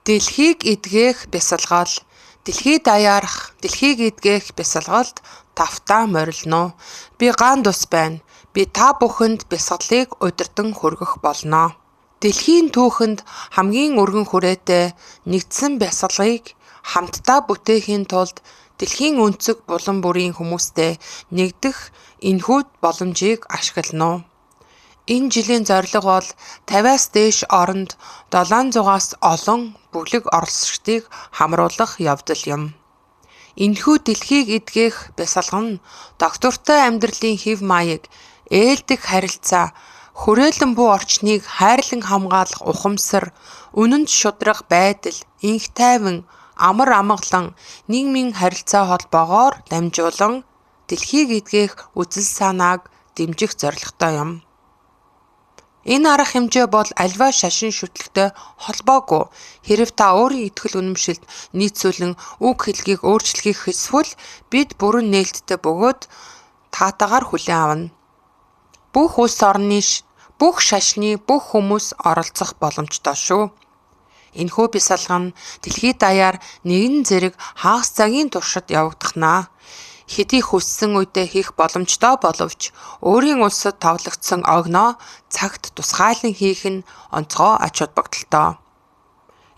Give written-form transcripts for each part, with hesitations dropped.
Дэлхийг эдгэх бясалгал. Дэлхий даяарах, дэлхийг эдгэх бясалгалд тавтаа морилно. Би ган дус байна. Би та бүхэнд бясалгалыг удирдан хүргэх болно. Дэлхийн түүхэнд хамгийн өргөн хүрээтэй нэгдсэн бясалгыг хамтдаа бүтээхийн тулд дэлхийн өнцөг булан бүрийн хүмүүстэй нэгдэх энэхүү боломжийг ашиглана. Энэ жилийн зорилго бол 50-аас дээш оронд 700-аас олон бүлэг оролцогчдыг хамруулах явдал юм. Энэхүү дэлхийг эдгэх бясалгал нь доктортой амьдралын хэв маяг, ээлдэг харилцаа, хүрээлэн буй орчныг хайрлан хамгаалах ухамсар, үнэнд шударга байдал, инх тайван, амар амгалан, нийгмийн харилцаа холбоогоор дамжуулан дэлхийг эдгэх үзэл санааг дэмжих зорилготой юм. Энэ арга хэмжээ бол аливаа шашин шүтлэгтэй холбоогүй. Хэрэв та өөрийн итгэл үнэмшилд нийцүүлэн үг хэллэгийг өөрчлөхийг хүсвэл бид бүрэн нээлттэй бөгөөд таатаагаар хүлээн авна. Бүх улс орны, бүх шашны, бүх хүмүүс оролцох боломжтой шүү. Энэхүү бясалгал нь дэлхий даяар нэгэн зэрэг хагас цагийн туршид явагдахнаа. Хэдий хүссэн үедээ хийх боломжтой боловч өөрийн улсад товлогдсон огноо цагт тусгайлан хийх нь онцгой ач холбогдолтой.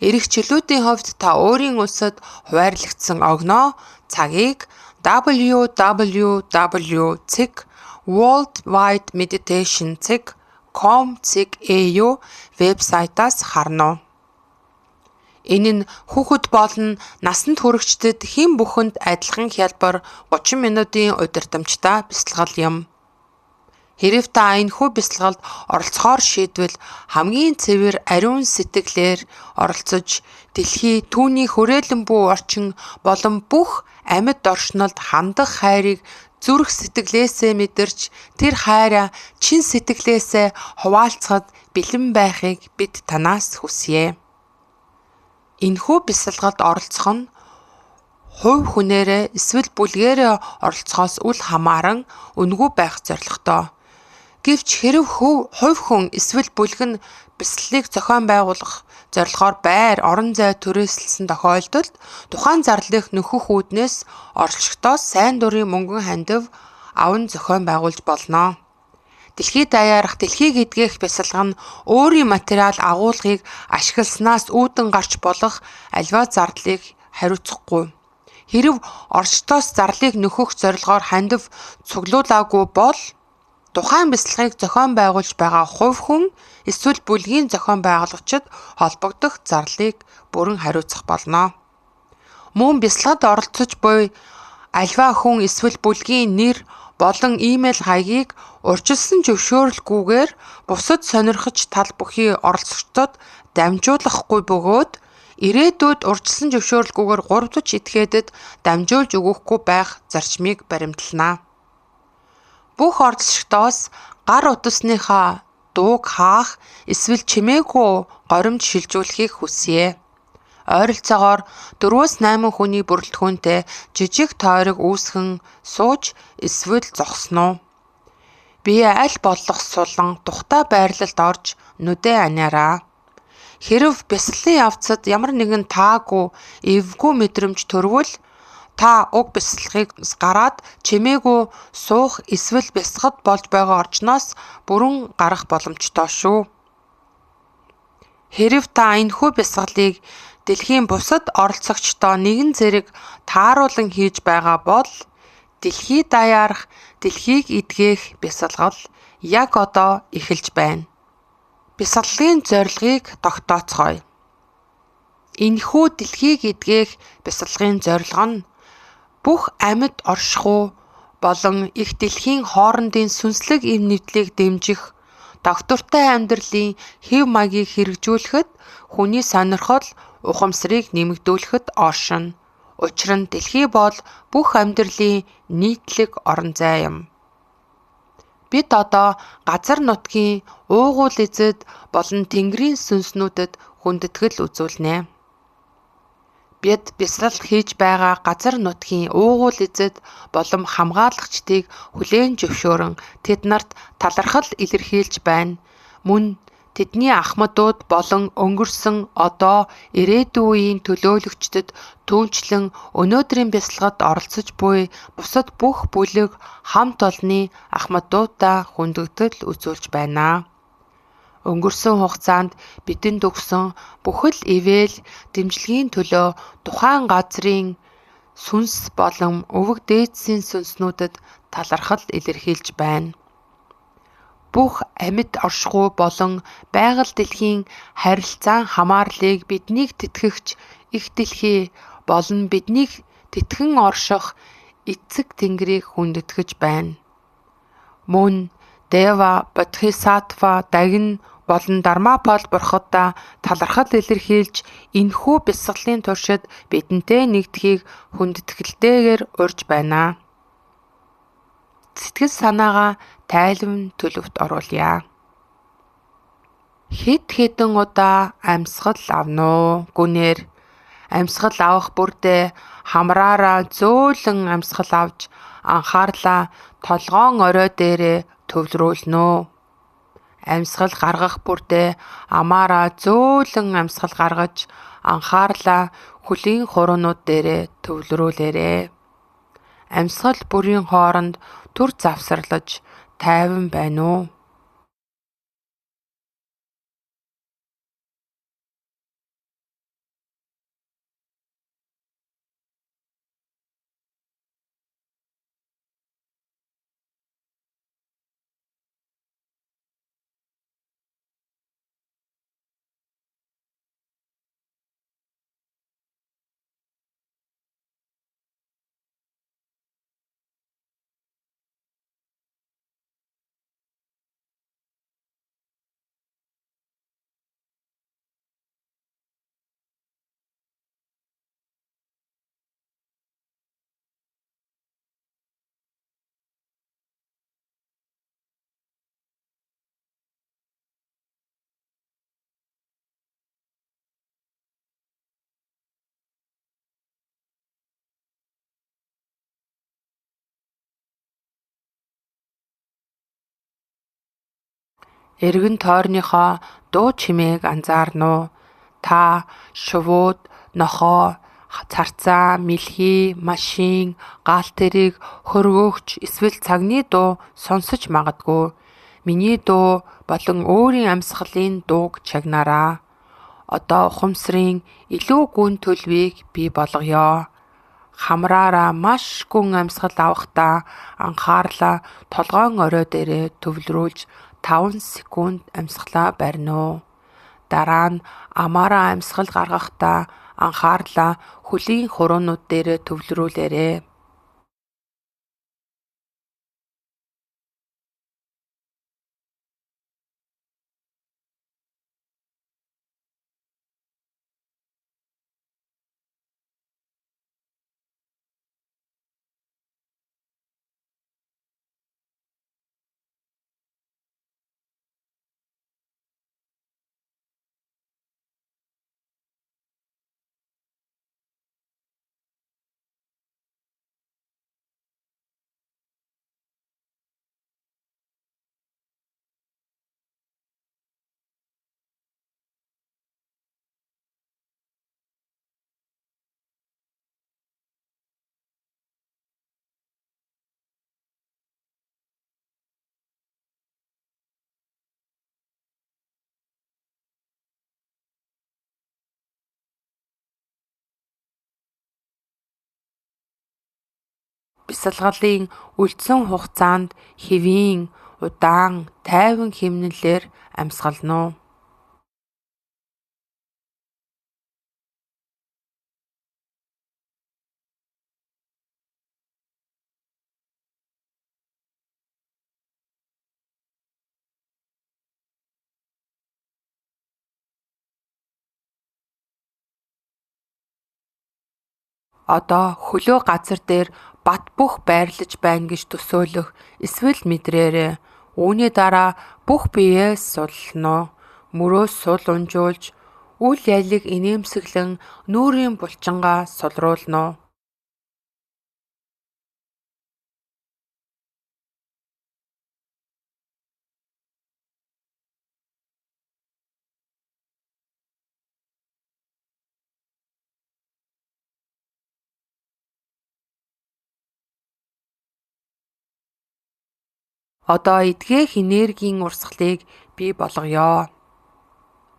Ирэх жилүүдийн хувьд та өөрийн улсад хуваарлагдсан огноо цагийг www.worldwidemeditation.com.au вебсайтаас харна. Энэ нь хүүхэд болон насанд хүрэгчдэд хэн бүхэнд адилхан хялбар 30 минутын удирдамжтай бясалгал юм. Хэрэв та энэхүү бясалгалд оролцохоор шийдвэл хамгийн цэвэр ариун сэтгэлээр оролцож дэлхий, түүний хүрээлэн буй орчин болон бүх амьд оршнолд хандах хайрыг зүрх сэтгэлээсээ мэдэрч тэр хайраа чин сэтгэлээсээ хуваалцахад бэлэн байхыг бид танаас хүсье. Энэхүү бясалгалд оролцох нь хувь хүнээрээ эсвэл бүлгээрээ оролцохоос үл хамааран үнэгүй байх зорилготой. Гэвч хэрэв хувь хүн эсвэл бүлэг нь бясалгалыг зохион байгуулах зорилгоор байр, орон зай түрээсэлсэн тохиолдолд тухайн зарлих нөхөх үүднээс оролцогчдоос сайн дурын мөнгөн хандив аван зохион байгуулж болно. Дэлхий даяарах, дэлхийг эдгэх бясалгал нь өөрийн материал агуулгыг ашигласнаас үүдэн гарч болох аливаа зардлыг хариуцахгүй. Хэрэв орчтоос зарлыг нөхөх зорилгоор хандив цуглуулаагүй бол тухайн бясалгыг зохион байгуулж байгаа хувь хүн эсвэл бүлгийн зохион байгуулагчид холбогдох зарлыг бүрэн хариуцах болно. Мөн бясалгад оролцож буй аливаа хүн эсвэл бүлгийн нэр болон имэйл хаягийг урьдчилсан зөвшөөрлгүйгээр бусад сонирхож тал бүхий оролцогчдод дамжуулахгүй бөгөөд ирээдүйд урьдчилсан зөвшөөрлгүйгээр 3 дахь этгээдэд дамжуулж өгөхгүй байх зарчмыг баримтлана. Бүх оролцогчдоос гар утасныхаа дууг хаах эсвэл чимээгүй горимж шилжүүлэхийг хүсье. Ойролцоогоор 4-8 хүний бүрэлдэхүүнтэй жижиг тойрог үүсгэн сууж эсвэл зогсноо. Бие аль болох сулан тухтай байрлалд орж нүдээ аниараа. Хэрэв бясалгалын явцад ямар нэгэн таагүй, эвгүй мэдрэмж төрвөл та уг бясалгыг гараад чимээгүй суух эсвэл бясалгад болж байгаа орчноос бүрэн гарах боломжтой шүү. Хэрэв та энэхүү бясалгалыг дэлхийн бусад оролцогчдоо нэгэн зэрэг тааруулан хийж байгаа бол дэлхий даяарах, дэлхийг эдгэх бясалгал яг одоо эхэлж байна. Бясалгалын зорилгыг тогтооцгоё. Энэхүү дэлхийг эдгэх бясалгын зорилго нь бүх амьд оршихуй болон их дэлхийн хоорондын сүнслэг эв нэвтлийг дэмжих, доктортой амьдралын хэв маягийг хэрэгжүүлэхэд хүний сонирхол, ухамсарыг нэмэгдүүлэхэд оршино. Учир нь дэлхий бол бүх амьдралын нийтлэг орон зай юм. Бид одоо газар нутгийн уугуул эзэд болон тэнгэрийн сүнснүүдэд хүндэтгэл үзүүлнэ. Бид бясалгал хийж байгаа газар нутгийн уугуул эзэд болон хамгаалагчдыг хүлээн зөвшөөрөн тэд нарт талархал илэрхийлж байна. Мөн тэдний ахмадууд болон өнгөрсөн одоо ирээдүйн үеийн төлөөлөгчдөд түүнчлэн өнөөдрийн бясалгад оролцож буй бусад бүх бүлэг хамт олонны ахмадуудаа хүндэгдэл үзүүлж байна. Өнгөрсөн хугацаанд бидэнд өгсөн бүхэл ивэл дэмжлэгийн төлөө тухайн газрын сүнс болон өвөг дээдсийн сүнснүүдэд талархал илэрхийлж байна. Бүх амьд оршихуй болон байгаль дэлхийн харилцаан хамаарлыг биднийг тэтгэгч их дэлхий болон биднийг тэтгэн орших эцэг Тэнгэрийг хүндэтгэж байна. Мөн Дева, Бодхисаттва, Дагин болон Дармапал бурхадаа талархал илэрхийлж энэхүү бясалгалын туршид бидэнтэй нэгдэхийг хүндэтгэлтэйгээр урьж байна. Сэтгэл санаагаа тайлбан төлөвт оруулъя. Хэд хэдэн удаа амьсгал авна уу гүнээр амьсгал авах бүрдээ хамраараа зөөлөн амьсгал авч анхаарлаа толгоон орой дээрээ төвлөрүүлнэ үү. Амьсгал гаргах бүрдээ амаараа зөөлөн амьсгал гаргаж анхаарлаа хөлийн хуруунууд дээрээ төвлөрүүлээрэй. Амьсгал бүрийн хооронд түр завсарлаж тайван байна уу? Эргэн тойрныхоо дуу чимээг анзаарна уу? Та шувууд, нохоо, царцаа, мэлхий, машин, гал тэрэг, хөргөөгч эсвэл цагны дуу сонсож магадгүй. Миний дуу болон өөрийн амьсгалын дууг чагнаараа. Одоо ухамсарын илүү гүн төлөвийг бий болгоё. Хамраараа маш гүн амьсгал авахдаа анхаарлаа толгоон орой дээрээ төвлөрүүлж 5 секунд амьсгалаа барина уу. Дараа нь амаараа амьсгал гаргахдаа анхаарлаа хөлийн хуруунууд дээрээ төвлөрүүлээрэй. Бясалгалын үлдсэн хугацаанд хэвийн, удаан, тайван хэмнэлээр амьсгална уу? Одоо хөлөө газар дээр бат бөх байрлаж байна гэж төсөөлөх эсвэл мэдрээрэй. Үүний дараа бүх биеэ суллана. Мөрөөс сул унжуулж, үл ялиг инээмсэглэн нүүрийн булчингаа сулруулна. Одоо эдгээх энергийн урсгалыг бий болгоё.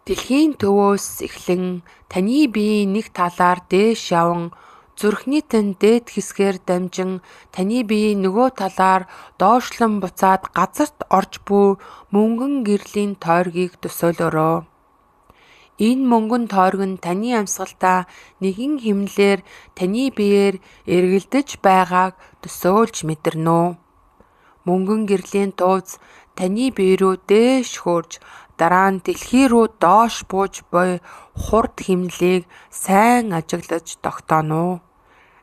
Дэлхийн төвөөс эхлэн таны биеийн нэг талаар дээш яван зүрхний тань дээд хэсгээр дамжин таны биеийн нөгөө талаар доошлон буцаад газарт орж буй мөнгөн гэрлийн тойргийг төсөөлөөрэй. Энэ мөнгөн тойрог нь таны амьсгалдаа нэгэн хэмнэлээр таны биеэр эргэлдэж байгааг төсөөлж мэдэрнэ. Мөнгөн гэрлийн тууз таны бие рүү дээш хөрж дараа нь дэлхий рүү доош бууж буй хурд хэмнэлийг сайн ажиглаж тогтооно.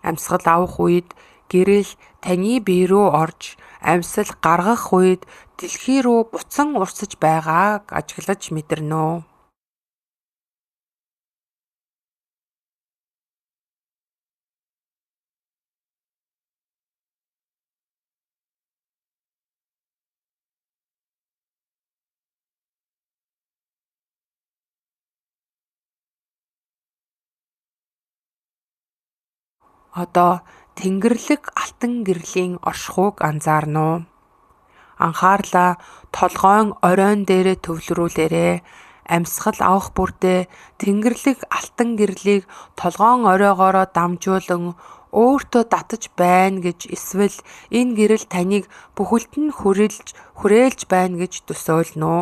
Амьсгал авах үед гэрэл таны бие рүү орж амьсал гаргах үед дэлхий рүү буцан урсаж байгааг ажиглаж мэдэрнэ. Одоо Тэнгэрлэг алтан гэрлийн оршихуйг анзаарна уу? Анхаарлаа толгойн оройн дээрээ төвлөрүүлээрэй. Амьсгал авах бүртээ Тэнгэрлэг алтан гэрлийг толгойн оройгоороо дамжуулан өөртөө татаж байна гэж эсвэл энэ гэрэл таныг бүхэлд нь хүрээлж байна гэж төсөөлнө.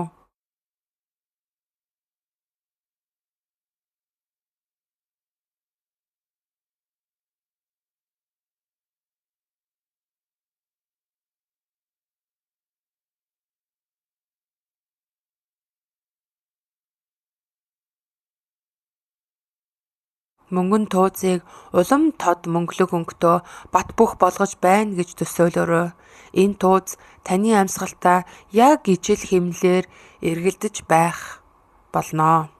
Мөнгөн тууцыг улам тод мөнгөлөг өнгөтэй бат бөх болгож байна гэж төсөөлөөрэй. Энэ тууз таны амьсгалтаа яг ижил хэмнэлээр эргэлдэж байх болно.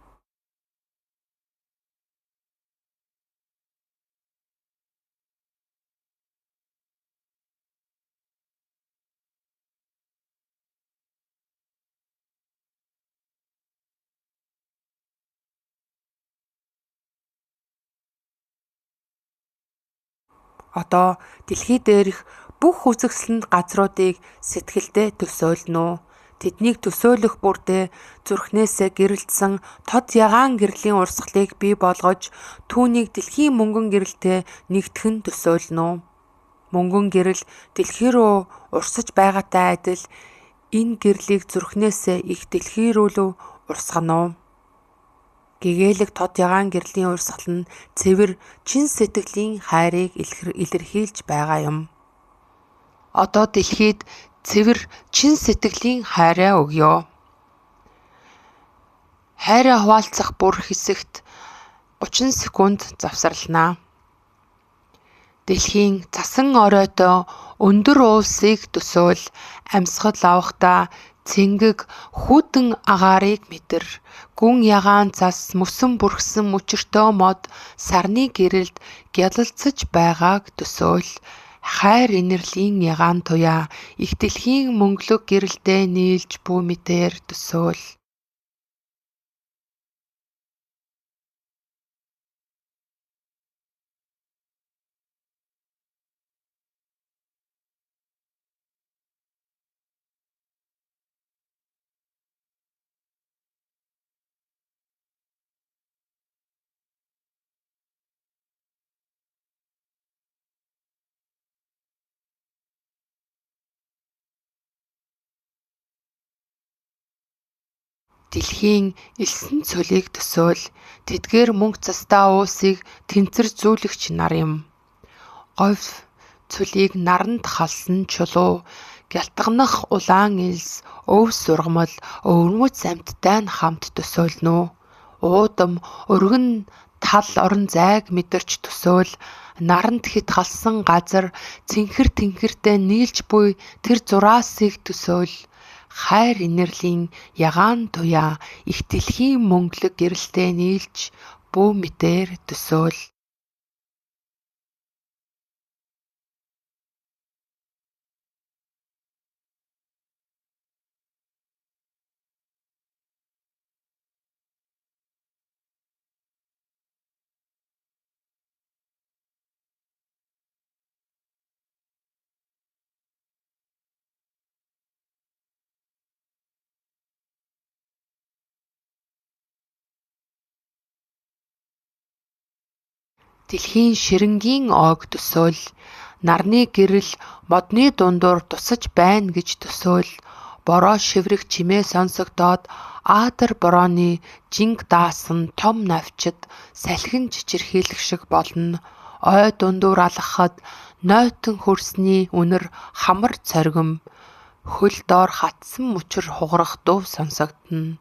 Одоо дэлхий дээрх бүх үзэгсэлэнт газруудыг сэтгэлдээ төсөөлнө. Тэднийг төсөөлөх бүртээ зүрхнээсээ гэрэлтсэн тод ягаан гэрлийн урсгалыг бий болгож түүнийг дэлхийн мөнгөн гэрэлтэй нэгтгэн төсөөлнө. Мөнгөн гэрэл дэлхий рүү урсаж байгаатай адил энэ гэрлийг зүрхнээсээ их дэлхий рүү урсгано. Гэгээлэг тод ягаан гэрлийн урсгал нь цэвэр чин сэтгэлийн хайрыг илэрхийлж байгаа юм. Одоо дэлхийд цэвэр чин сэтгэлийн хайраа өгье. Хайраа хуваалцах бүр хэсэгт 30 секунд завсарлана. Дэлхийн цасан оройтой өндөр уулсыг төсөөл амьсгал авахдаа цэнгэг хүйтэн агаарыг мэдэр. Гүн ягаан цас мөсөн бүрхсэн мөчөртөө мод сарны гэрэлд гялалцаж байгааг төсөөл. Хайр инэрлийн ягаан туяа их дэлхийн мөнгөлөг гэрэлдээ нийлж буй мэтээр төсөөл. Дэлхийн элсэн цөлийг төсөөл. Тэдгээр мөнх цастай уусыг тэнцэр зүүлэгч нар юм. Говь цөлийг наранд халсан чулуу, гялтганах улаан элс, өв сургамал, өвөрмөц амьттай нь хамт төсөөлнө. Уудам, өргөн тал орон зайг мэдэрч төсөөл. Наранд хит халсан газар цэнхэр тэнхэртэй нийлж буй тэр зураасыг төсөөл. Хайр инэрлийн ягаан туяа их дэлхийн мөнгөлөг гэрэлтэй нийлж буй мэтээр төсөөл. Дэлхийн ширэнгийн ойг төсөөл, нарны гэрэл модны дундуур тусаж байна гэж төсөөл, бороо шиврэх чимээ сонсогдоод Аатар борооны жинг даасан том навчид салхин чичирхийлэх шиг болно. Ой дундуур алхахад нойтон хөрсний үнэр хамар цоргим, хөл доор хатсан мөчөр хугарах дуу сонсогдно.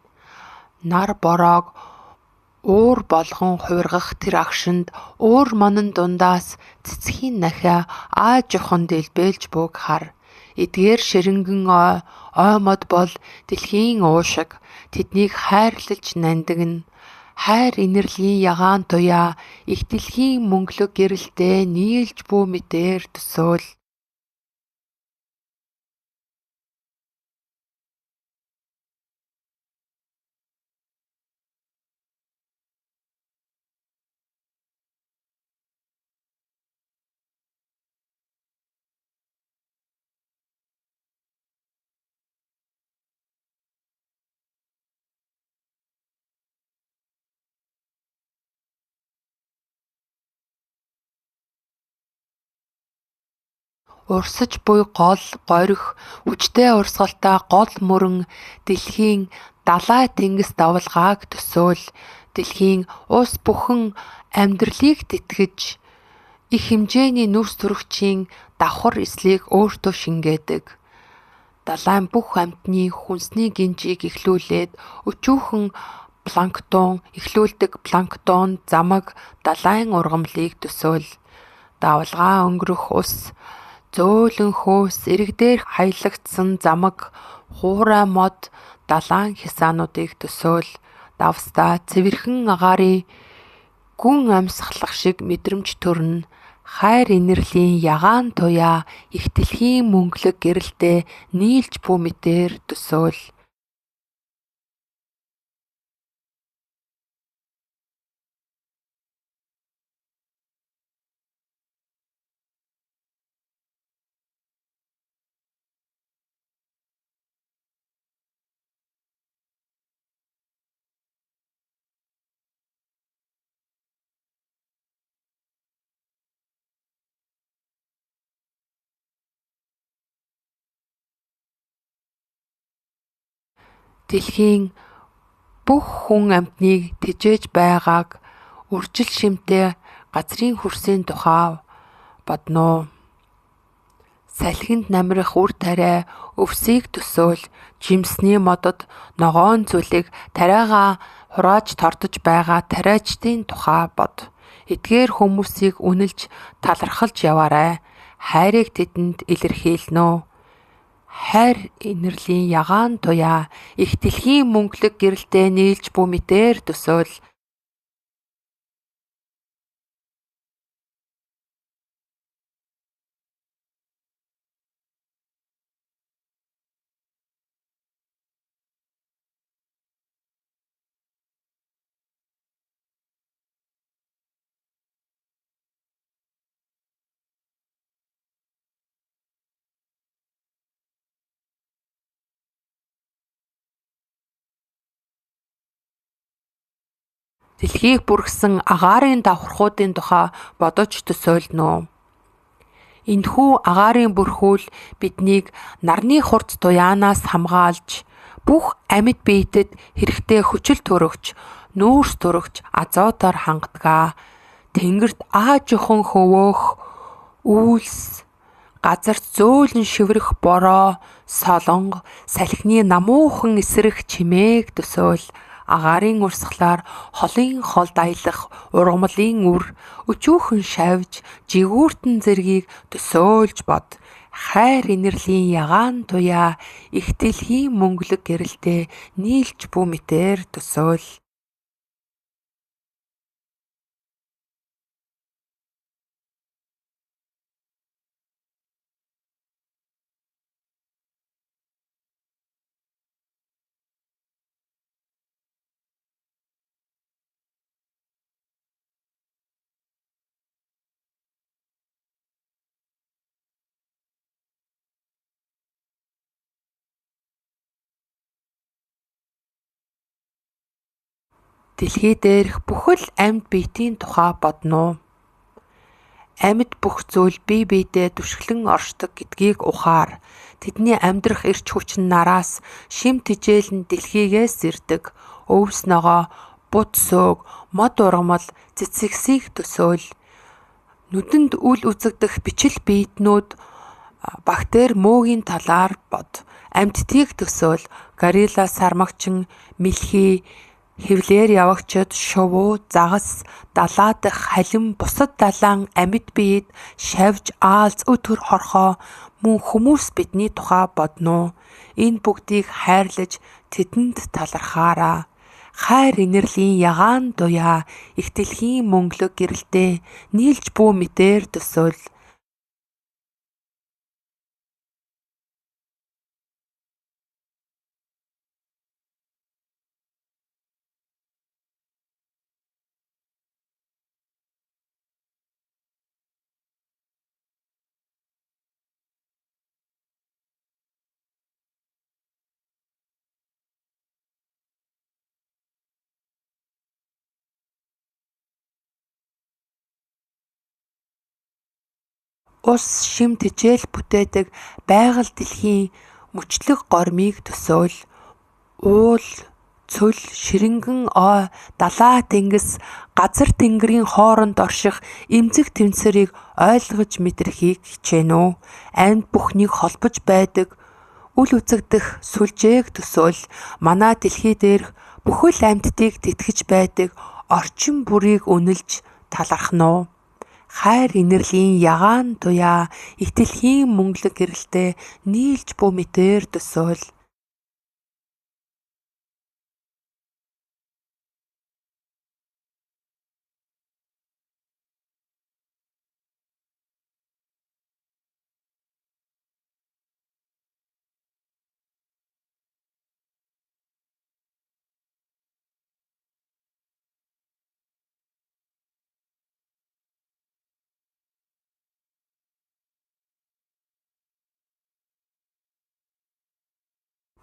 Нар бороог уур болгон хувиргах тэр агшинд уур манан дундаас цэцгийн нахиа аажихон дэлбэлж бууг хар. Эдгээр ширэнгэн ой мод бол дэлхийн уушиг, тэднийг хайрлаж нандинна. Хайр инэрлийн ягаан туяа их дэлхийн мөнгөлөг гэрэлтэй нийлж бүү мэтээр төсөөл. Урсаж буй гол горих хүчтэй урсгалтай гол мөрөн дэлхийн далай тэнгис давалгааг төсөөл. Дэлхийн ус бүхэн амьдралыг тэтгэж их хэмжээний нүрс төрөгчийн давхар эслийг өөртөө шингээдэг. Далайн бүх амьтны хүнсний гинжийг эхлүүлээд өчүүхэн эхлүүлдэг планктон замаг далайн ургамлыг төсөөл. Давалгаа өнгөрөх ус зөөлөн хөөс иргдээр хаялагдсан замаг хуурай мод далайн хясаануудыг төсөөл. Давстаа цэвэрхэн агаарын гүн амьсгалах шиг мэдрэмж төрнө. Хайр инэрлийн ягаан туяа их дэлхийн мөнгөлөг гэрэлтэй нийлж бүү мэтээр төсөөл. Дэлхийн бүх хүн амьтныг тэжээж байгааг үржил шимтэй газрын хөрсийн тухай бодно. Салхинд намрах үр тариа өвсийг төсөөл. Жимсний модод ногоон зүлэг тариагаа хурааж тордож байгаа тариачдын тухай бод. Эдгээр хүмүүсийг үнэлж талархалж яваарай. Хайрыг тэдэнд илэрхийлнэ. Хайр инэрлийн ягаан туяа их дэлхийн мөнгөлөг гэрэлтэй нийлж бүү мэтээр төсөөл. Дэлхийг бүргсэн агаарын давхархуудын тухай бодож төсөөлнө. Энэхүү агаарын бүрхүүл биднийг нарны хурц туяанаас хамгаалж, бүх амьд биетэд хэрэгтэй хүчил төрөгч, нүүрс төрөгч азотоор хангадаг. Тэнгэрт аажихон хөвөөх, үйлс, газарт зөөлөн шиврэх бороо, солонго, салхины намуухан эсрэх чимээг төсөөл. Агаарын урсгалаар холын холд аялах ургамлын үр, өчүүхэн шавж, жигүүртэн зэргийг төсөөлж бод. Хайр инэрлийн ягаан туяа их дэлхийн мөнгөлөг гэрэлтэй нийлж бүү мэтээр төсөөл. Дэлхий дээрх бүхэл амьд биетийн тухай бодно. Амьд бүх зүйл бие биедээ түшгэлэн оршдог гэдгийг ухаар. Тэдний амьдрах эрч хүч нь нараас, шим тижээл нь дэлхийгээс ирдэг. Өвс ногоо, бут сөөг, мод ургамал, цэцэгсийг төсөөл. Нүдэнд үл үзэгдэх бичил биетнүүд бактери мөөгийн талаар бод. Амьтдыг төсөөл. Горилла, сармагчин, мэлхий, хэвлээр явагчид, шувуу, загас, далаа дахь халин бусад далайн амьд биед шавж аалз өтөр хорхоо мөн хүмүүс бидний тухай бодно. Энэ бүгдийг хайрлаж тэдэнд талархаараа. Хайр инэрлийн ягаан дуяа их дэлхийн мөнгөлөг гэрэлтэй нийлж бүү мэтээр төсөөл. Ус шим тижээл бүтээдэг байгаль дэлхийн мөчлөг гормыг төсөөл. Уул, цөл, ширэнгэн ой, далаа тэнгис, газар тэнгэрийн хооронд орших эмзэг тэмцэрийг ойлгож мэдрэхийг хичээнэ. Амьд бүхнийг холбож байдаг үл үзэгдэх сүлжээг төсөөл. Манай дэлхий дээрх бүхэл амьтдыг тэтгэж байдаг орчин бүрийг үнэлж талархна. Хайр инэрлийн ягаан туяа их дэлхийн мөнгөлөг гэрэлтэй нийлж бүү мэтээр төсөөл.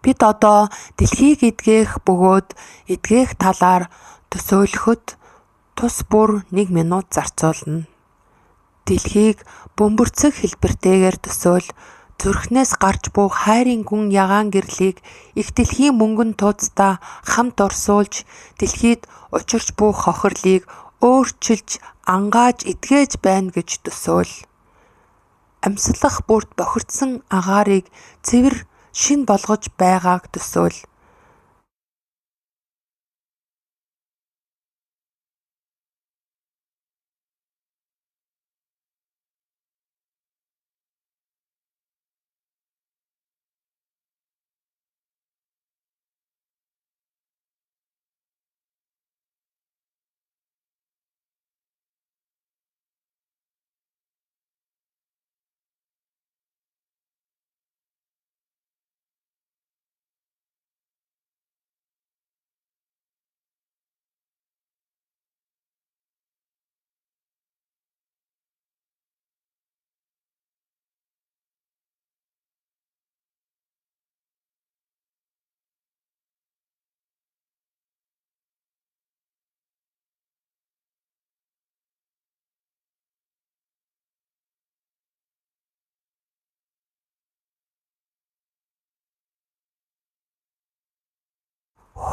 Бид одоо дэлхийг эдгэх бөгөөд эдгэх талаар төсөөлөхөд тус бүр 1 минут зарцуулна. Дэлхийг бөмбөрцөг хэлбэртэйгээр төсөөл. Зүрхнээс гарч буй хайрын гүн ягаан гэрлийг их дэлхийн мөнгөн тууцдаа хамт орсуулж дэлхийд учирч буй хохирлыг өөрчилж ангааж эдгэж байна гэж төсөөл. Амьслах бүрт бохирдсон агаарыг цэвэр шин болгож байгааг төсөөл.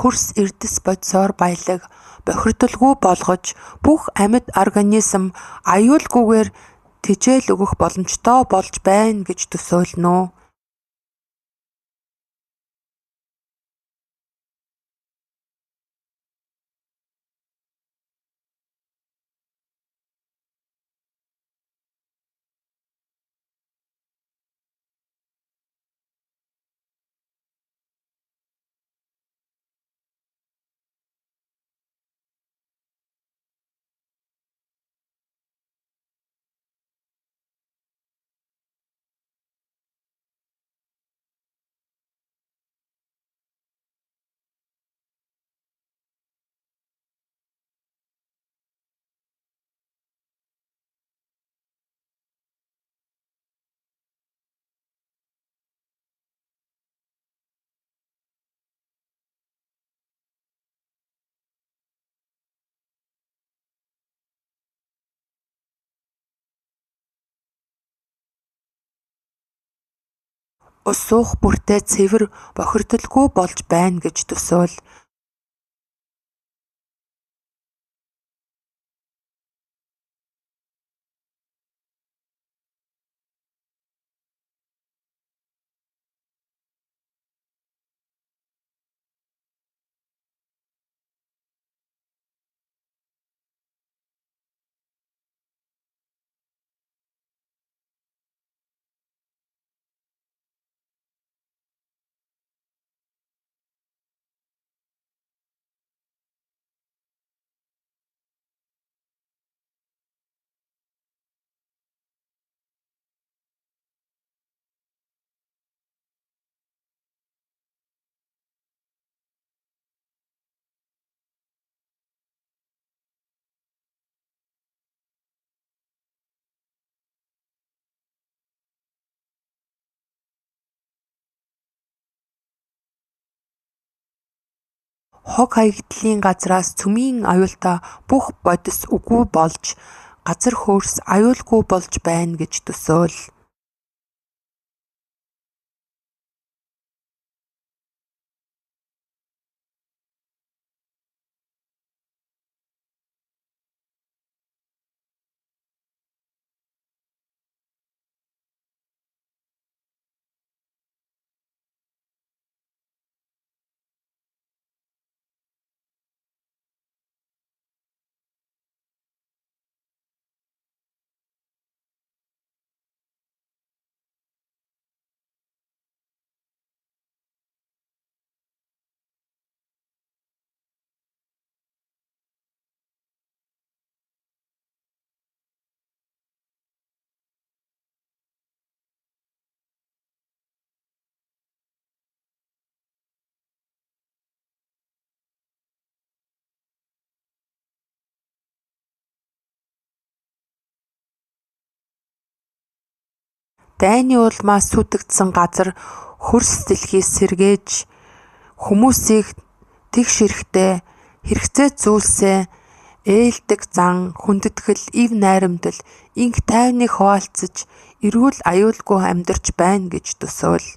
Хөрс эрдэс бодисоор баялаг, бохирдолгүй болгож бүх амьд организм аюулгүйгээр тэжээл өгөх боломжтой болж байна гэж төсөөлнө. Ус суух бүртээ цэвэр бохирдолгүй болж байна гэж төсөөл. Хог хаягдлын газраас цөмийн аюултай бүх бодис үгүй болж газар хөрс аюулгүй болж байна гэж төсөөл. Дайны улмаас сүйтгэгдсэн газар хөрс дэлхийс сэргээж хүмүүсийг тэгш эрэхтэй хэрэгцээ зүйлсээ ээлдэг зан хүндэтгэл ив найрамдал инг тайвныг хуваалцаж эрүүл аюулгүй амьдарч байна гэж төсөөл.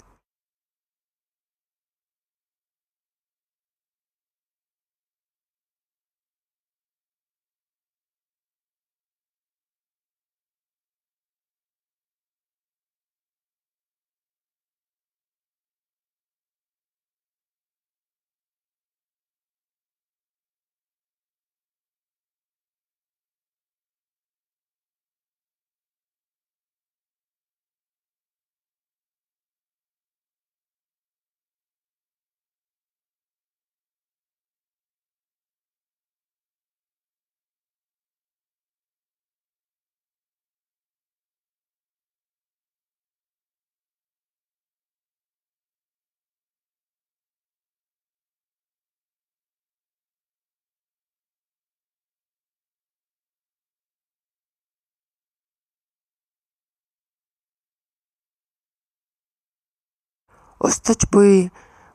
Устж буй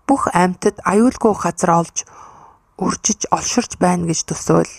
бүх амьтад аюулгүй газар олж үржиж олширч байна гэж төсөөл.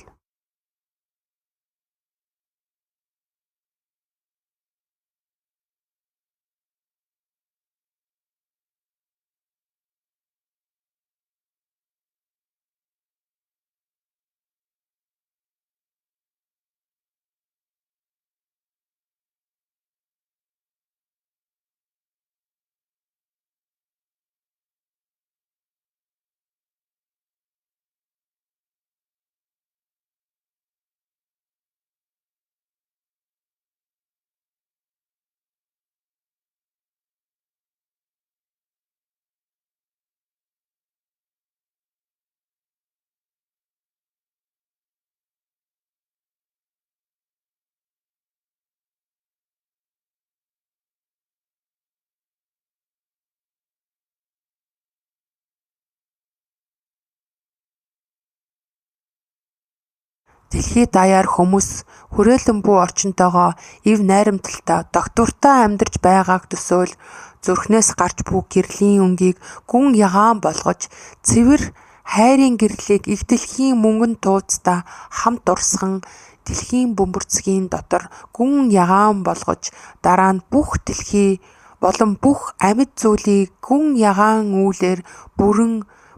Дэлхий даяар хүмүүс хүрээлэн буй орчинтойгоо ив найрамдалтай доктортой амьдарч байгааг төсөөл зүрхнээс гарч буй гэрлийн өнгийг гүн ягаан болгож цэвэр хайрын гэрлийг их дэлхийн мөнгөн тууцтай хамт урсган дэлхийн бөмбөрцгийн дотор гүн ягаан болгож дараа нь бүх дэлхий болон бүх амьд зүйлийг гүн ягаан үүлээр бүрэн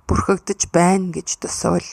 бүрхэгдэж байна гэж төсөөл.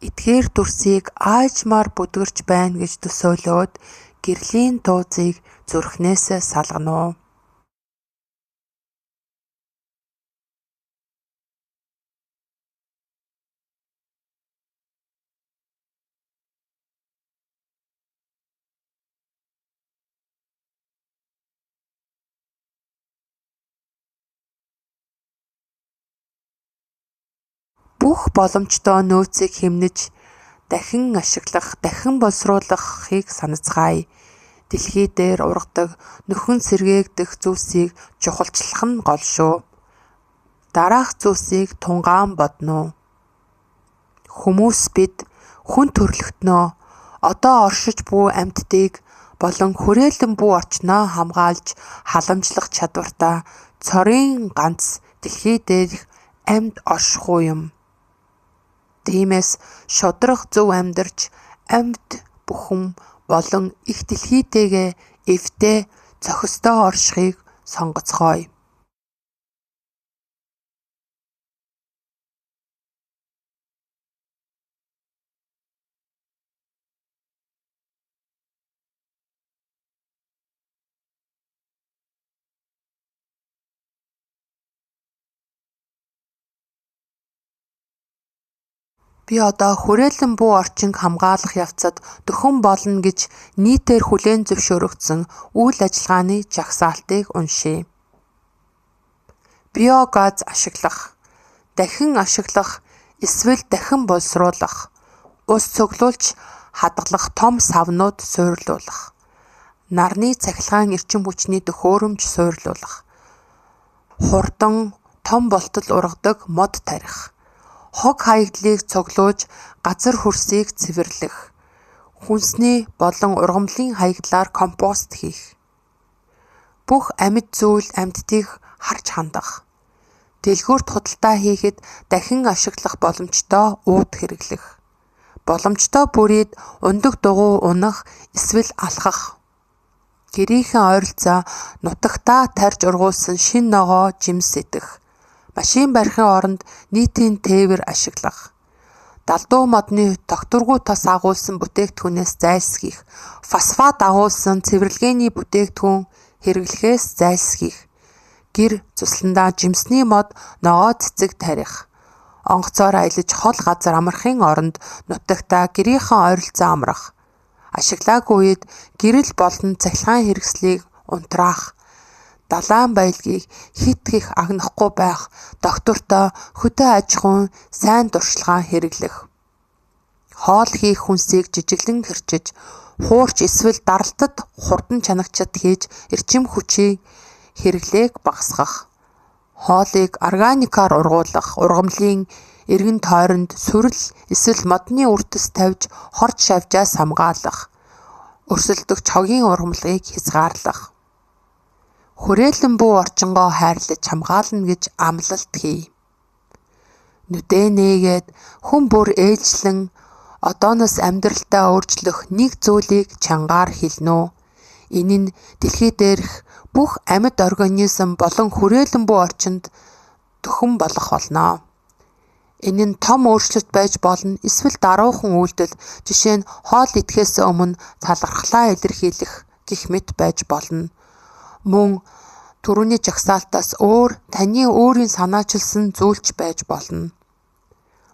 Эдгээр дүрсийг аажмаар бүдгэрч байна гэж төсөөлөөд гэрлийн дууцыг зүрхнээсээ салгана уу. Бүх боломжтой нөөцийг хэмнэж дахин ашиглах, дахин боловсруулахыг санацгаая. Дэлхий дээр ургадаг нөхөн сэргээгдэх зүйлсийг чухалчлах нь гол шүү. Дараах зүйлсийг тунгаан бодно уу? Хүмүүс бид хүн төрлөختнөө одоо оршиж буй амьтдыг болон хүрээлэн буй орчноо хамгаалж халамжлах чадвартай цорын ганц дэлхий дээрх амьд оршихгүй юм. Тиймээс шудраг зөв амьдарч амьд бүхэн болон их дэлхийтэйгээ эвтэй зохистой оршихыг сонгоцгооё. Би одоо хүрээлэн буй орчинг хамгаалах явцад дөхөн болно гэж нийтээр хүлээн зөвшөөрөгдсөн үйл ажиллагааны жагсаалтыг уншийе. Биогаз ашиглах, дахин ашиглах, эсвэл дахин боловсруулах, ус цуглуулж хадгалах том савнууд суйрлуулах, нарны цахилгаан эрчим хүчний төхөөрөмж суйрлуулах, хурдан том болтол ургадаг мод тарих, хог хаягдлыг цуглуулж газар хөрсийг цэвэрлэх, хүнсний болон ургамлын хаягдлаар компост хийх, бүх амьд зүйл амьтдыг харж хандах, дэлгүүрт худалдаа хийхэд дахин ашиглах боломжтой ууд хэрэглэх, боломжтой бүрийд ундаг дугуй унах эсвэл алхах, гэрийнхэн ойролцоо нутагтаа тарьж ургуулсан шин ногоо жимс идэх, машин барихын оронд нийтийн тээвэр ашиглах, далдуу модны тогтворгүй тос агуулсан бүтээгдэхүүнээс зайлсхийх, фосфат агуулсан цэвэрлэгээний бүтээгдэхүүн хэрэглэхээс зайлсхийх, гэр цусландаа жимсний мод ногоо цэцэг тарих, онгоцоор аялаж хол газар амрахын оронд нутагтаа гэрийнхэн ойролцоо амрах, ашиглаагүй үед гэрэл болон цахилгаан хэрэгслийг унтраах, далайн баялагийг хит их агнахгүй байх, доктортой хөдөө аж ахуйн сайн туршлагаа хэрэглэх, хоол хийх хүнсийг жижиглэн хэрчиж, хуурч эсвэл даралтад хурдан чанагчид хийж эрчим хүчийг хэрэглээг багасгах, хоолыг органикаар ургуулах, ургамлын эргэн тойронд сүрэл эсвэл модны үртэс тавьж хорж шавжаас хамгаалах, өрсөлдөгч хогийн ургамлыг хязгаарлах, Хүрээлэн бүү орчингоо хайрлаж хамгаална гэж амлалт хий. Нүдээ нээгээд хүн бүр ээлжлэн одооноос амьдралтаа өөрчлөх нэг зүйлийг чангаар хэлнэ. Энэ нь дэлхий дээрх бүх амьд организм болон хүрээлэн бүү орчинд төхөн болох болно. Энэ нь том өөрчлөлт байж болно. Эсвэл даруухан үйлдэл, жишээ нь хоол идэхээс өмнө талархлаа илэрхийлэх гэх мэт байж болно. Мөн түрүүний жагсаалтаас таны өөрийн санаачилсан зүйлч байж болно.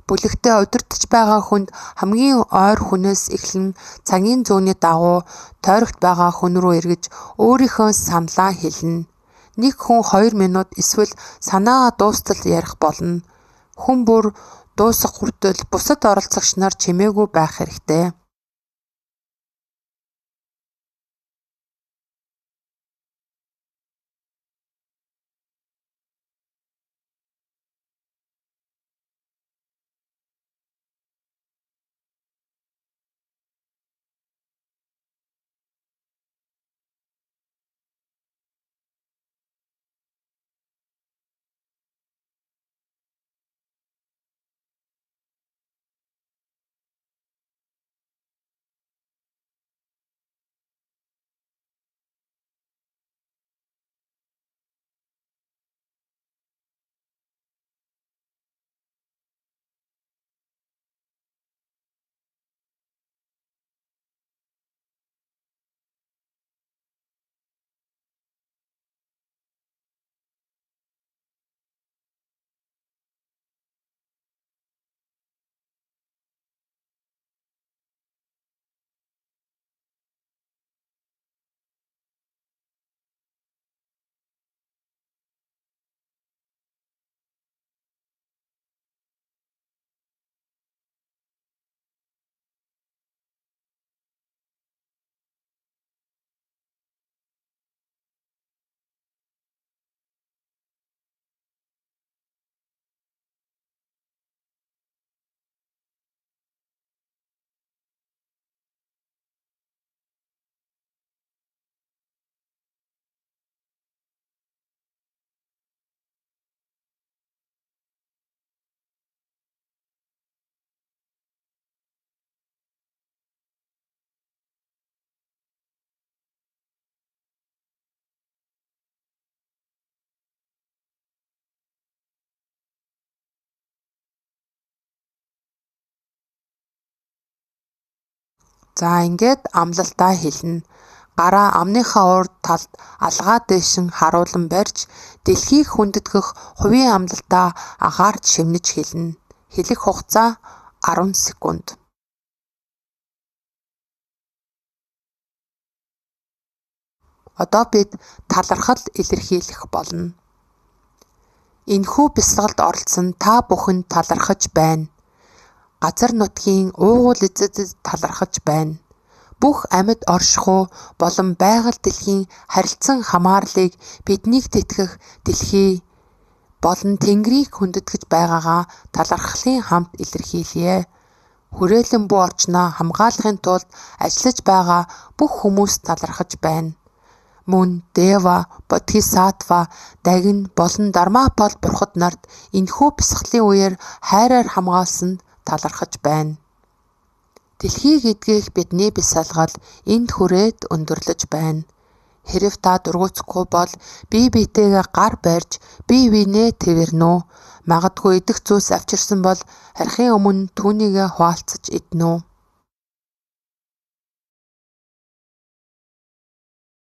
Бүлэгтээ удирдах байгаа хүнд хамгийн ойр хүнээс эхлэн цагийн зууны дагуу тойрогт байгаа хүн рүү эргэж өөрийнхөө саналаа хэлнэ. Нэг хүн 2 минут эсвэл санаагаа дуустал ярих болно. Хүн бүр дуусах хүртэл бусад оролцогч нар чимээгүй байх хэрэгтэй. За ингээд амлалтаа хэлнэ. Гараа амныхаа урд талд алгаа дэшин харуулan барьж дэлхийг хүндэтгэх хувийн амлалтаа агаарч шивнэж хэлнэ. Хэлэх хугацаа 10 секунд. Одоо бид талархал илэрхийлэх болно. Энэхүү бясалгалд оролцсон та бүхэнд талархаж байна. Газар нутгийн уугуул эзэдэд талархаж байна. Бүх амьд оршихуй болон байгаль дэлхийн харилцан хамаарлыг биднийг тэтгэх дэлхий болон Тэнгэрийг хүндэтгэж байгаагаа талархлын хамт илэрхийлье. Хүрээлэн бүү орчноо хамгаалахын тулд ажиллаж байгаа бүх хүмүүс талархаж байна. Мөн Дева, Бодхисаттва, Дагин болон Дармапал бурхад нарт энэхүү бясалгалын үеэр хайраар хамгаалсанд талархаж байна. Дэлхийг эдгэх бидний бясалгал энд хүрээд өндөрлөж байна. Хэрэв та дургуутсахгүй бол бие биетэйгээ гар барьж бие биенээ тэвэрнэ үү? Магадгүй идэх зүйлс авчирсан бол харихын өмнө түүнийгээ хуваалцаж иднэ үү?